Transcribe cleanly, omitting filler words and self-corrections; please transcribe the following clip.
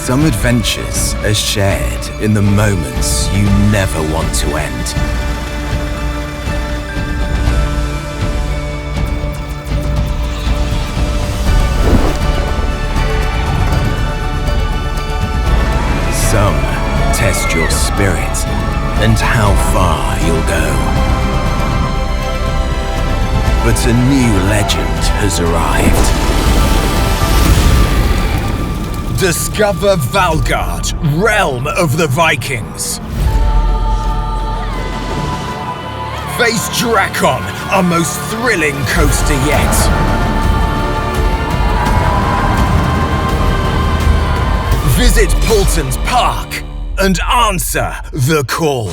Some adventures are shared in the moments you never want to end. Some test your spirit and how far you'll go. But a new legend has arrived. Discover Valgard, realm of the Vikings. Face Drakon, our most thrilling coaster yet. Visit Paultons Park and answer the call.